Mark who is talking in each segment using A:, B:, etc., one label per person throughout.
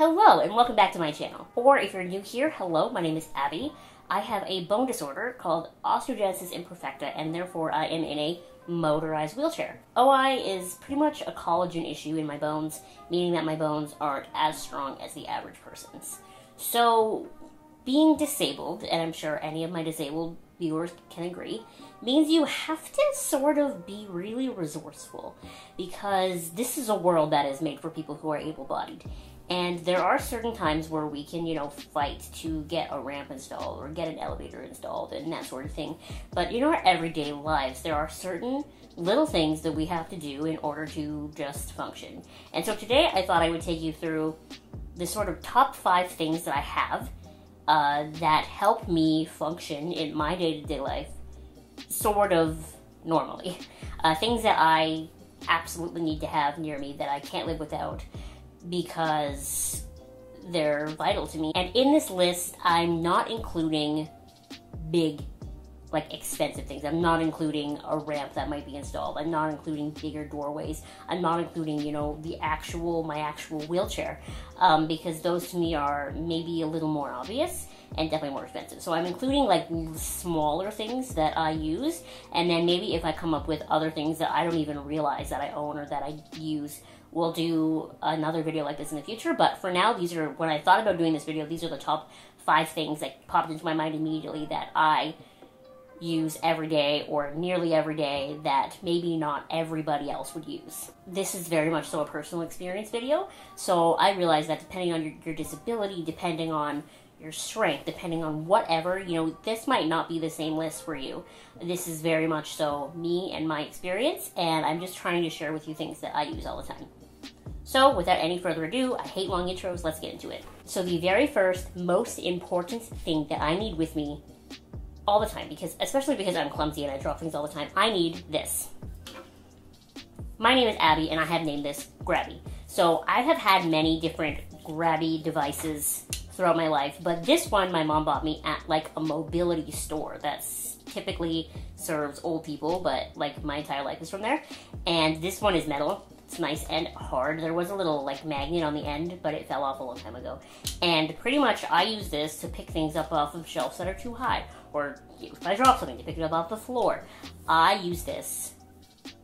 A: Hello and welcome back to my channel. Or if you're new here, hello, my name is Abby. I have a bone disorder called osteogenesis imperfecta, and therefore I am in a motorized wheelchair. OI is pretty much a collagen issue in my bones, meaning that my bones aren't as strong as the average person's. So being disabled, and I'm sure any of my disabled viewers can agree, means you have to sort of be really resourceful, because this is a world that is made for people who are able-bodied. And there are certain times where we can, fight to get a ramp installed or get an elevator installed and that sort of thing. But in our everyday lives, there are certain little things that we have to do in order to just function. And so today I thought I would take you through the sort of top 5 things that I have that help me function in my day-to-day life sort of normally. Things that I absolutely need to have near me that I can't live without, because they're vital to me. And in this list, I'm not including big, expensive things. I'm not including a ramp that might be installed. I'm not including bigger doorways. I'm not including, my actual wheelchair, because those to me are maybe a little more obvious and definitely more expensive. So I'm including smaller things that I use, and then maybe if I come up with other things that I don't even realize that I own or that I use, we'll do another video like this in the future. But for now, when I thought about doing this video, these are the top 5 things that popped into my mind immediately that I use every day or nearly every day that maybe not everybody else would use. This is very much so a personal experience video, so I realize that depending on your disability, depending on your strength, depending on whatever, this might not be the same list for you. This is very much so me and my experience, and I'm just trying to share with you things that I use all the time. So without any further ado, I hate long intros, let's get into it. So the very first, most important thing that I need with me all the time, especially because I'm clumsy and I drop things all the time, I need this. My name is Abby, and I have named this Grabby. So I have had many different grabby devices throughout my life, but this one my mom bought me at a mobility store that's typically serves old people, but my entire life is from there. And this one is metal. It's nice and hard. There was a little magnet on the end, but it fell off a long time ago. And pretty much I use this to pick things up off of shelves that are too high, or if I drop something, to pick it up off the floor. I use this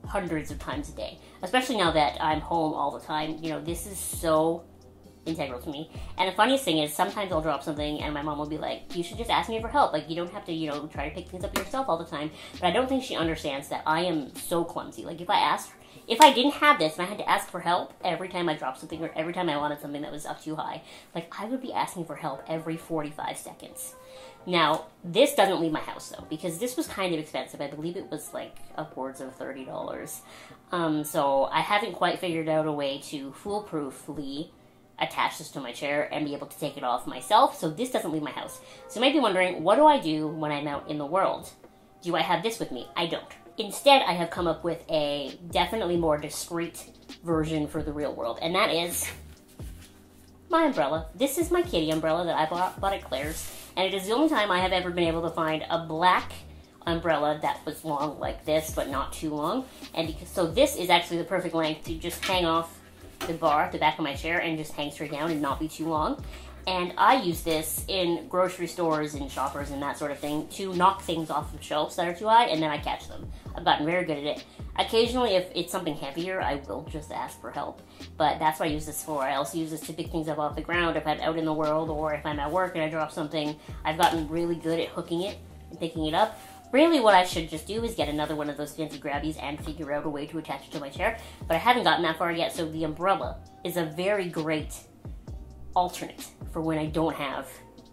A: hundreds of times a day, especially now that I'm home all the time. This is so integral to me. And the funniest thing is, sometimes I'll drop something and my mom will be like, you should just ask me for help. You don't have to, try to pick things up yourself all the time. But I don't think she understands that I am so clumsy. If I didn't have this and I had to ask for help every time I dropped something or every time I wanted something that was up too high, I would be asking for help every 45 seconds. Now, this doesn't leave my house though, because this was kind of expensive. I believe it was upwards of $30. So I haven't quite figured out a way to foolproofly attach this to my chair and be able to take it off myself, so this doesn't leave my house. So you might be wondering, what do I do when I'm out in the world? Do I have this with me? I don't. Instead, I have come up with a definitely more discreet version for the real world, and that is my umbrella. This is my kitty umbrella that I bought at Claire's, and it is the only time I have ever been able to find a black umbrella that was long like this, but not too long. And so this is actually the perfect length to just hang off the bar at the back of my chair and just hang straight down and not be too long. And I use this in grocery stores and shoppers and that sort of thing to knock things off of shelves that are too high, and then I catch them. I've gotten very good at it. Occasionally, if it's something heavier, I will just ask for help. But that's what I use this for. I also use this to pick things up off the ground if I'm out in the world, or if I'm at work and I drop something. I've gotten really good at hooking it and picking it up. Really, what I should just do is get another one of those fancy grabbies and figure out a way to attach it to my chair. But I haven't gotten that far yet, so the umbrella is a very great alternate for when I don't have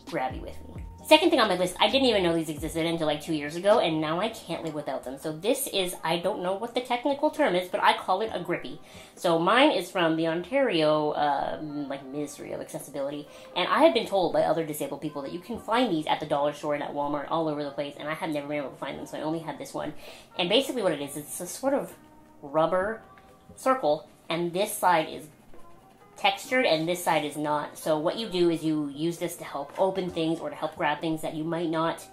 A: Grabby with me. Second thing on my list, I didn't even know these existed until 2 years ago, and now I can't live without them. So this is, I don't know what the technical term is, but I call it a grippy. So mine is from the Ontario, Ministry of Accessibility, and I have been told by other disabled people that you can find these at the dollar store and at Walmart all over the place, and I have never been able to find them, so I only have this one. And basically what it is, it's a sort of rubber circle, and this side is textured and this side is not. So what you do is you use this to help open things or to help grab things that you might not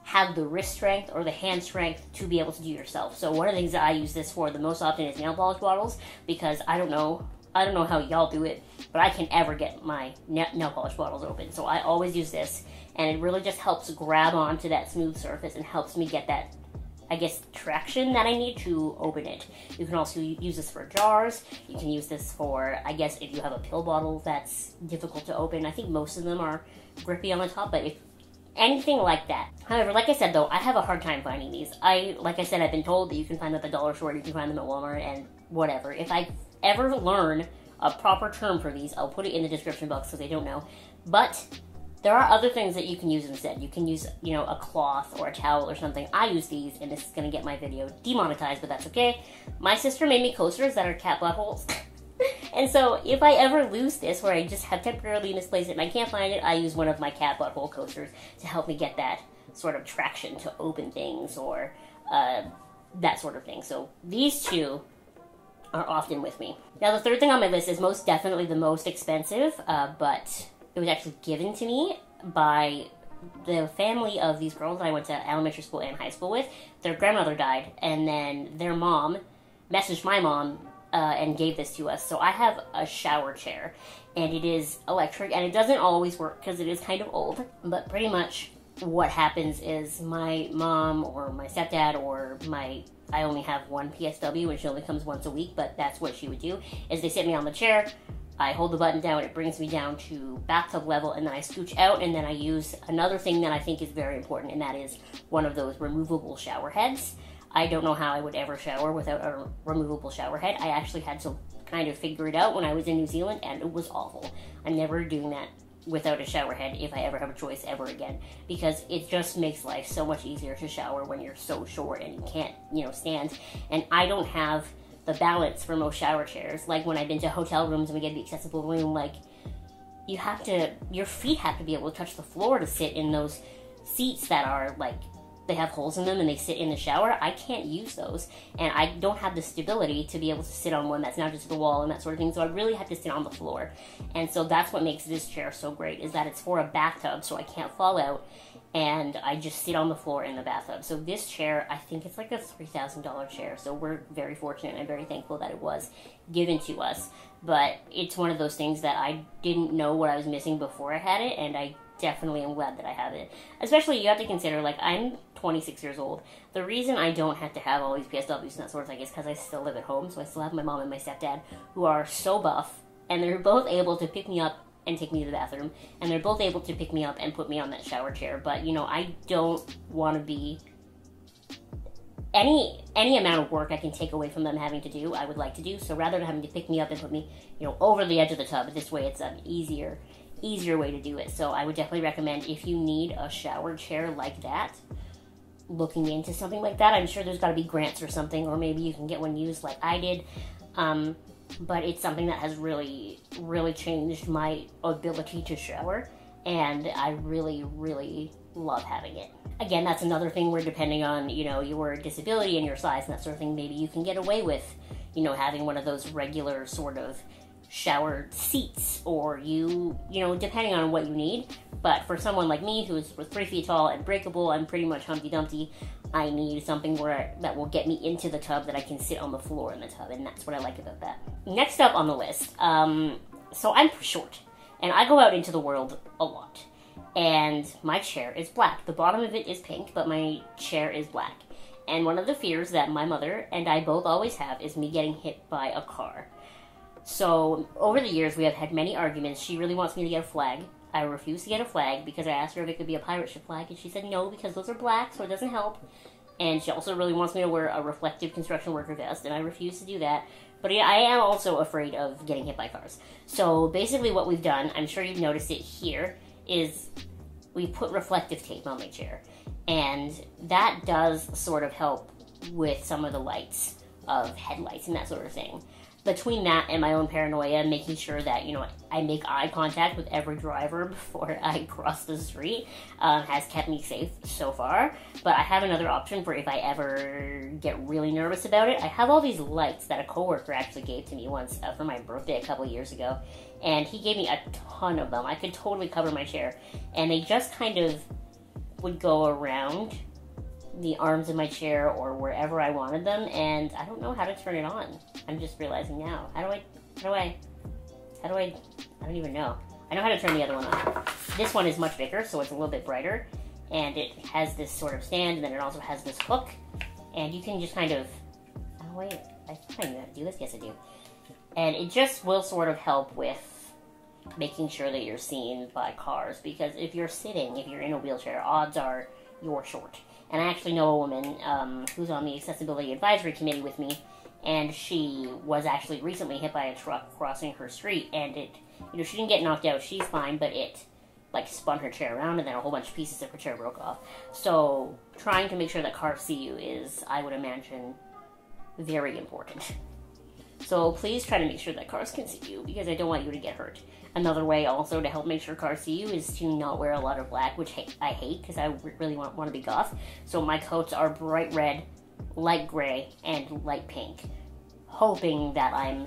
A: have the wrist strength or the hand strength to be able to do yourself. So one of the things that I use this for the most often is nail polish bottles, because I don't know I don't know how y'all do it, but I can't ever get my nail polish bottles open. So I always use this, and it really just helps grab onto that smooth surface and helps me get that, I guess, traction that I need to open it. You can also use this for jars. You can use this for, I guess, if you have a pill bottle that's difficult to open. I think most of them are grippy on the top, but if anything like that. However, like I said though, I have a hard time finding these. Like I said, I've been told that you can find them at the dollar store, you can find them at Walmart, and whatever. If I ever learn a proper term for these, I'll put it in the description box so they don't know. But there are other things that you can use instead. You can use, you know, a cloth or a towel or something. I use these, and this is going to get my video demonetized, but that's okay. My sister made me coasters that are cat buttholes. And so if I ever lose this, where I just have temporarily misplaced it and I can't find it, I use one of my cat butthole coasters to help me get that sort of traction to open things or that sort of thing. So these two are often with me. Now the third thing on my list is most definitely the most expensive, but it was actually given to me by the family of these girls that I went to elementary school and high school with. Their grandmother died, and then their mom messaged my mom and gave this to us. So I have a shower chair, and it is electric, and it doesn't always work because it is kind of old, but pretty much what happens is my mom or my stepdad or I only have one PSW, and she only comes once a week, but that's what she would do, is they sit me on the chair, I hold the button down, it brings me down to bathtub level, and then I scooch out, and then I use another thing that I think is very important, and that is one of those removable shower heads. I don't know how I would ever shower without a removable shower head. I actually had to kind of figure it out when I was in New Zealand, and it was awful. I'm never doing that without a shower head if I ever have a choice ever again, because it just makes life so much easier to shower when you're so short and you can't, you know, stand. And I don't have the balance for most shower chairs. Like when I've been to hotel rooms and we get the accessible room, like your feet have to be able to touch the floor to sit in those seats that are like, they have holes in them and they sit in the shower. I can't use those, and I don't have the stability to be able to sit on one that's not just the wall and that sort of thing, so I really have to sit on the floor. And so that's what makes this chair so great, is that it's for a bathtub, so I can't fall out, and I just sit on the floor in the bathtub. So this chair, I think it's like a $3,000 chair, so we're very fortunate and I'm very thankful that it was given to us. But it's one of those things that I didn't know what I was missing before I had it, and I definitely am glad that I have it. Especially, you have to consider, like, I'm 26 years old. The reason I don't have to have all these PSWs and that sort of thing is because I still live at home, so I still have my mom and my stepdad, who are so buff, and they're both able to pick me up and take me to the bathroom, and they're both able to pick me up and put me on that shower chair. But, you know, I don't want to be... Any amount of work I can take away from them having to do, I would like to do. So rather than having to pick me up and put me, you know, over the edge of the tub, this way it's an easier way to do it. So I would definitely recommend, if you need a shower chair like that, looking into something like that. I'm sure there's got to be grants or something, or maybe you can get one used like I did. But it's something that has really, really changed my ability to shower, and I really, really love having it. Again, that's another thing where, depending on, you know, your disability and your size and that sort of thing, maybe you can get away with, you know, having one of those regular sort of shower seats, or you know, depending on what you need. But for someone like me, who is 3 feet tall and breakable, I'm pretty much Humpty Dumpty, I need something that will get me into the tub, that I can sit on the floor in the tub, and that's what I like about that. Next up on the list, so I'm short, and I go out into the world a lot, and my chair is black. The bottom of it is pink, but my chair is black. And one of the fears that my mother and I both always have is me getting hit by a car. So over the years, we have had many arguments. She really wants me to get a flag. I refuse to get a flag because I asked her if it could be a pirate ship flag, and she said no, because those are black, so it doesn't help. And she also really wants me to wear a reflective construction worker vest, and I refuse to do that. But I am also afraid of getting hit by cars. So basically what we've done, I'm sure you've noticed it here, is we put reflective tape on my chair. And that does sort of help with some of the lights of headlights and that sort of thing. Between that and my own paranoia, making sure that, you know, I make eye contact with every driver before I cross the street, has kept me safe so far. But I have another option for if I ever get really nervous about it. I have all these lights that a coworker actually gave to me once for my birthday a couple years ago. And he gave me a ton of them. I could totally cover my chair. And they just kind of would go around the arms of my chair or wherever I wanted them, and I don't know how to turn it on. I'm just realizing now. How do I I don't even know. I know how to turn the other one on. This one is much bigger, so it's a little bit brighter. And it has this sort of stand, and then it also has this hook. And you can just kind of, oh wait, I think I know how to do this. Yes, I do. And it just will sort of help with making sure that you're seen by cars. Because if you're sitting, if you're in a wheelchair, odds are you're short. And I actually know a woman who's on the Accessibility Advisory Committee with me, and she was actually recently hit by a truck crossing her street, and it, you know, she didn't get knocked out, she's fine, but it, like, spun her chair around, and then a whole bunch of pieces of her chair broke off. So, trying to make sure that cars see you is, I would imagine, very important. So please try to make sure that cars can see you, because I don't want you to get hurt. Another way also to help make sure cars see you is to not wear a lot of black, which I hate, because I really want to be goth. So my coats are bright red, light gray, and light pink, hoping that I'm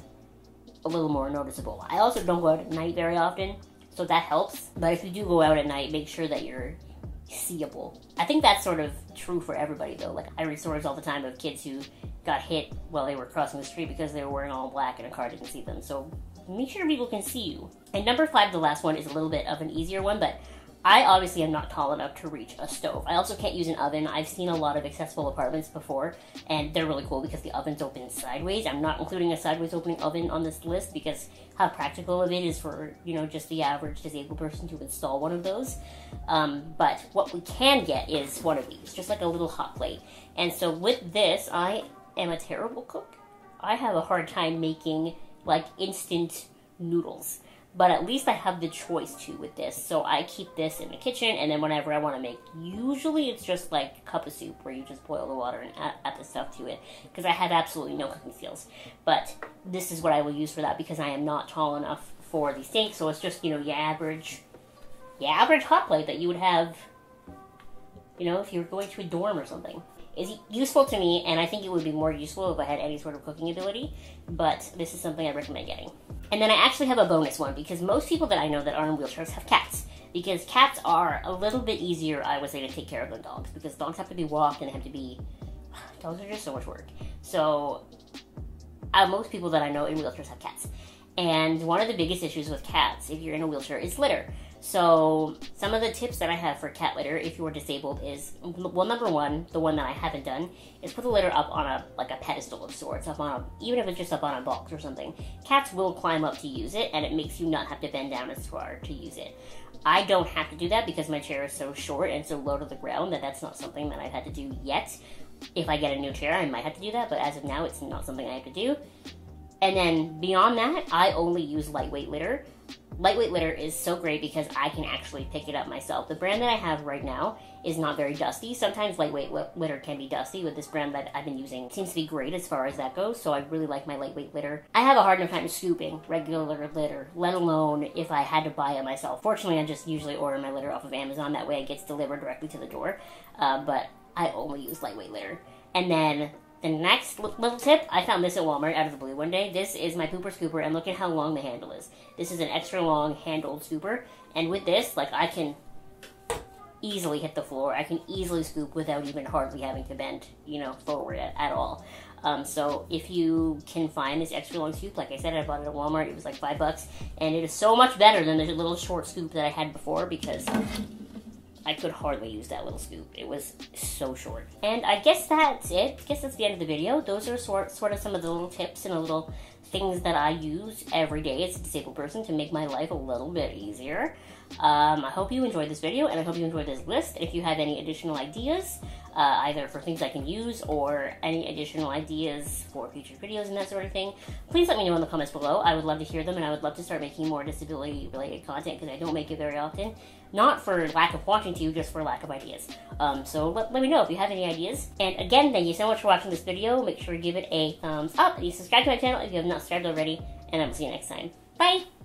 A: a little more noticeable. I also don't go out at night very often, so that helps. But if you do go out at night, make sure that you're seeable. I think that's sort of true for everybody, though. Like, I read stories all the time of kids who got hit while they were crossing the street because they were wearing all black and a car didn't see them. So make sure people can see you. And number 5, the last one, is a little bit of an easier one, but I obviously am not tall enough to reach a stove. I also can't use an oven. I've seen a lot of accessible apartments before, and they're really cool because the oven's open sideways. I'm not including a sideways opening oven on this list because how practical of it is for, you know, just the average disabled person to install one of those. But what we can get is one of these, just like a little hot plate. And so with this, I am a terrible cook. I have a hard time making, like, instant noodles. But at least I have the choice to with this. So I keep this in the kitchen, and then whenever I want to make, usually it's just like a cup of soup where you just boil the water and add the stuff to it. Because I have absolutely no cooking skills. But this is what I will use for that because I am not tall enough for the sink. So it's just, you know, your average hot plate that you would have, you know, if you were going to a dorm or something. Is useful to me, and I think it would be more useful if I had any sort of cooking ability, but this is something I recommend getting. And then I actually have a bonus one, because most people that I know that are in wheelchairs have cats, because cats are a little bit easier, I would say, to take care of than dogs, because dogs have to be walked and they have to be, dogs are just so much work. So most people that I know in wheelchairs have cats. And one of the biggest issues with cats, if you're in a wheelchair, is litter. So some of the tips that I have for cat litter, if you're disabled, is, well, number 1, the one that I haven't done, is put the litter up on a pedestal of sorts, up on even if it's just up on a box or something. Cats will climb up to use it, and it makes you not have to bend down as far to use it. I don't have to do that because my chair is so short and so low to the ground that that's not something that I've had to do yet. If I get a new chair, I might have to do that, but as of now, it's not something I have to do. And then beyond that, I only use lightweight litter. Lightweight litter is so great because I can actually pick it up myself. The brand that I have right now is not very dusty. Sometimes lightweight litter can be dusty. With this brand that I've been using, it seems to be great as far as that goes, so I really like my lightweight litter. I have a hard enough time scooping regular litter, let alone if I had to buy it myself. Fortunately, I just usually order my litter off of Amazon. That way it gets delivered directly to the door. But I only use lightweight litter. And then the next little tip, I found this at Walmart out of the blue one day. This is my pooper scooper, and look at how long the handle is. This is an extra long handled scooper, and with this, like, I can easily hit the floor. I can easily scoop without even hardly having to bend, you know, forward at all. So if you can find this extra long scoop, like I said, I bought it at Walmart. It was like $5, and it is so much better than the little short scoop that I had before because I could hardly use that little scoop. It was so short. And I guess that's it. I guess that's the end of the video. Those are sort of some of the little tips and the little things that I use every day as a disabled person to make my life a little bit easier. I hope you enjoyed this video, and I hope you enjoyed this list. If you have any additional ideas, either for things I can use or any additional ideas for future videos and that sort of thing, please let me know in the comments below. I would love to hear them, and I would love to start making more disability-related content because I don't make it very often. Not for lack of wanting to, just for lack of ideas. So let me know if you have any ideas. And again, thank you so much for watching this video. Make sure to give it a thumbs up, and you subscribe to my channel if you have not subscribed already, and I will see you next time. Bye!